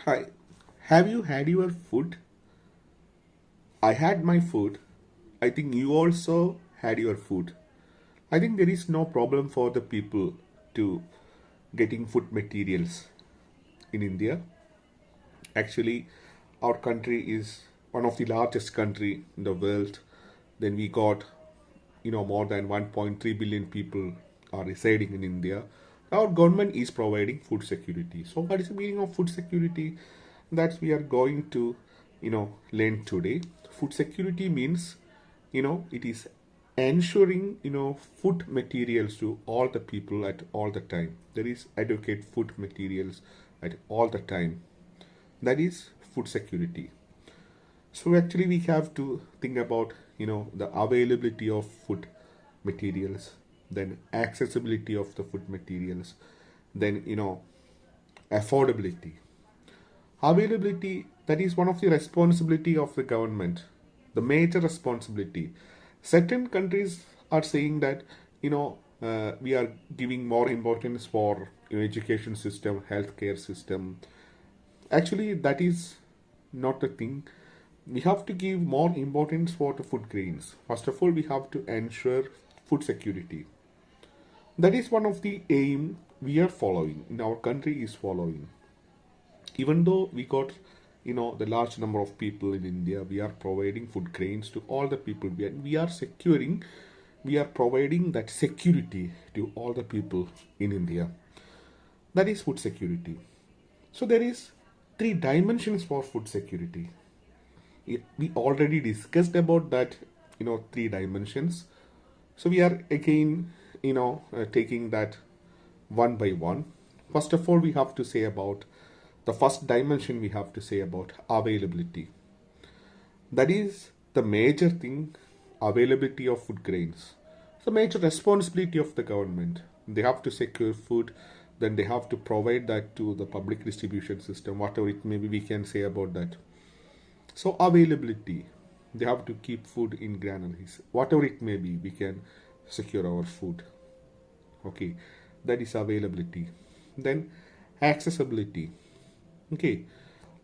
Hi, have you had your food? I had my food. I think you also had your food. I think there is no problem for the people to getting food materials in India. Actually, our country is one of the largest country in the world. Then we got, more than 1.3 billion people are residing in India. Our government is providing food security. So what is the meaning of food security? That we are going to, learn today. Food security means, it is ensuring, food materials to all the people at all the time. There is adequate food materials at all the time. That is food security. So actually we have to think about, the availability of food materials, then accessibility of the food materials, then, affordability. Availability, that is one of the responsibility of the government, the major responsibility. Certain countries are saying that, we are giving more importance for education system, healthcare system. Actually, that is not a thing. We have to give more importance for the food grains. First of all, we have to ensure food security. That is one of the aim we are following, in our country is following. Even though we got, the large number of people in India, we are providing food grains to all the people. We are providing that security to all the people in India. That is food security. So there is three dimensions for food security. We already discussed about that, three dimensions. So we are again, taking that one by one. First of all, we have to say about the first dimension, we have to say about availability. That is the major thing, availability of food grains. It's the major responsibility of the government. They have to secure food, then they have to provide that to the public distribution system, whatever it may be, we can say about that. So availability, they have to keep food in granaries, whatever it may be, we can secure our food. Okay, that is availability. Then accessibility. Okay,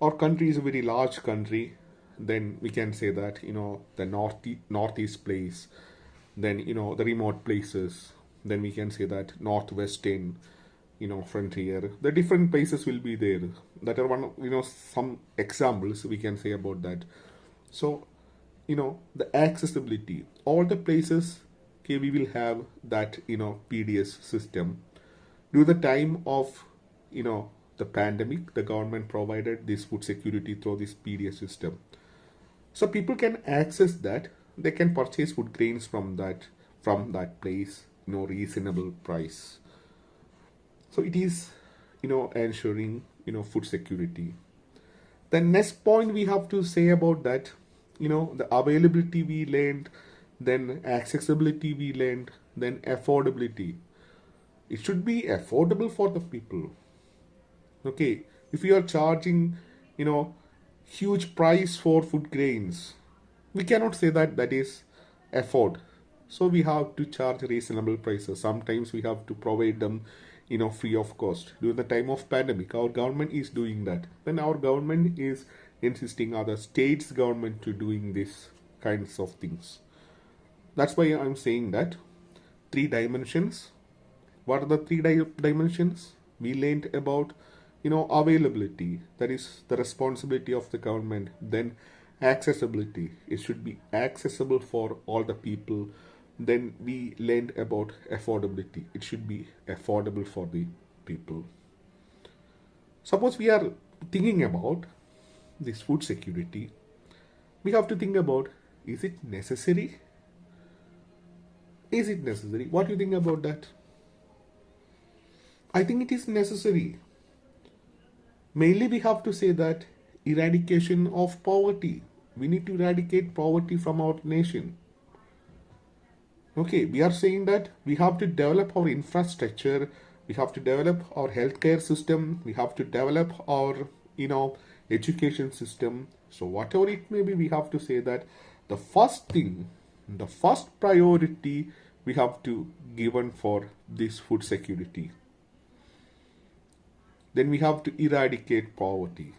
our country is a very large country. Then we can say that, the northeast place, then, the remote places. Then we can say that northwestern, frontier. The different places will be there. That are one, some examples we can say about that. So, the accessibility, all the places, okay, we will have that, PDS system. Due to the time of, the pandemic, the government provided this food security through this PDS system. So people can access that. They can purchase food grains from that place, reasonable price. So it is, ensuring, food security. The next point we have to say about that, the availability we learned, then accessibility we learned, then affordability. It should be affordable for the people. Okay, if you are charging, huge price for food grains, we cannot say that that is afford. So we have to charge reasonable prices. Sometimes we have to provide them, free of cost. During the time of pandemic, our government is doing that. Then our government is insisting other states' government to doing this kinds of things. That's why I'm saying that three dimensions. What are the three dimensions? We learned about, availability. That is the responsibility of the government. Then accessibility. It should be accessible for all the people. Then we learned about affordability. It should be affordable for the people. Suppose we are thinking about this food security, we have to think about, is it necessary? Is it necessary? What do you think about that? I think it is necessary. Mainly we have to say that eradication of poverty. We need to eradicate poverty from our nation. Okay, we are saying that we have to develop our infrastructure, we have to develop our healthcare system, we have to develop our, education system. So whatever it may be, we have to say that the first thing, the first priority we have to given for this food security. Then we have to eradicate poverty.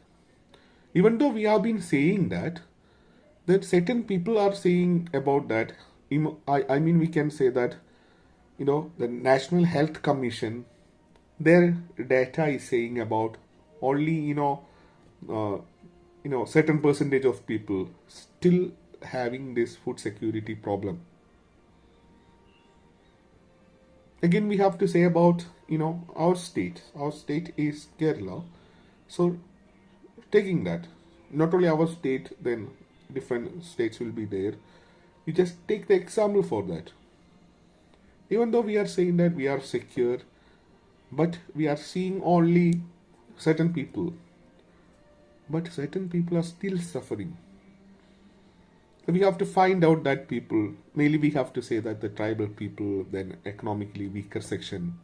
Even though we have been saying that certain people are saying about that. I mean, we can say that, the National Health Commission, their data is saying about only, uh, certain percentage of people still having this food security problem. Again, we have to say about, our state is Kerala. So taking that, not only our state, then different states will be there. You just take the example for that. Even though we are saying that we are secure, but we are seeing only certain people, but certain people are still suffering. So we have to find out that people, mainly we have to say that the tribal people, then economically weaker section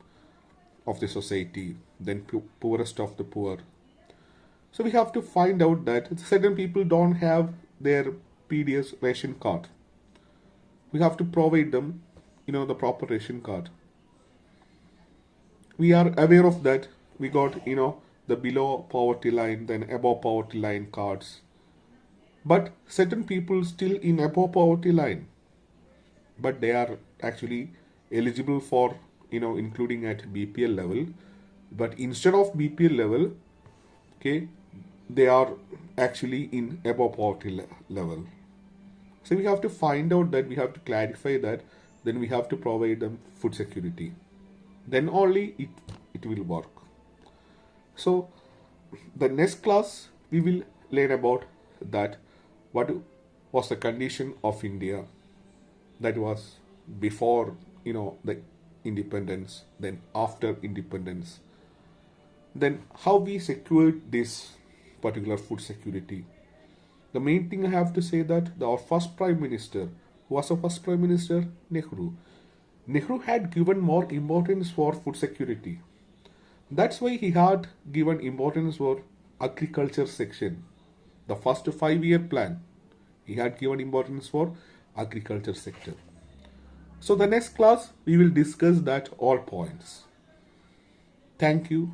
of the society, then poorest of the poor. So we have to find out that certain people don't have their PDS ration card. We have to provide them, the proper ration card. We are aware of that. We got, the below poverty line, then above poverty line cards. But certain people still in above poverty line, but they are actually eligible for, including at BPL level. But instead of BPL level, okay, they are actually in above poverty level. So we have to find out that, we have to clarify that, then we have to provide them food security. Then only it will work. So the next class we will learn about that, what was the condition of India, that was before, the independence, then after independence, then how we secured this particular food security. The main thing I have to say that our first prime minister, who was our first prime minister, Nehru had given more importance for food security. That's why he had given importance for agriculture section. The first 5-year plan, he had given importance for agriculture sector. So the next class we will discuss that all points. Thank you.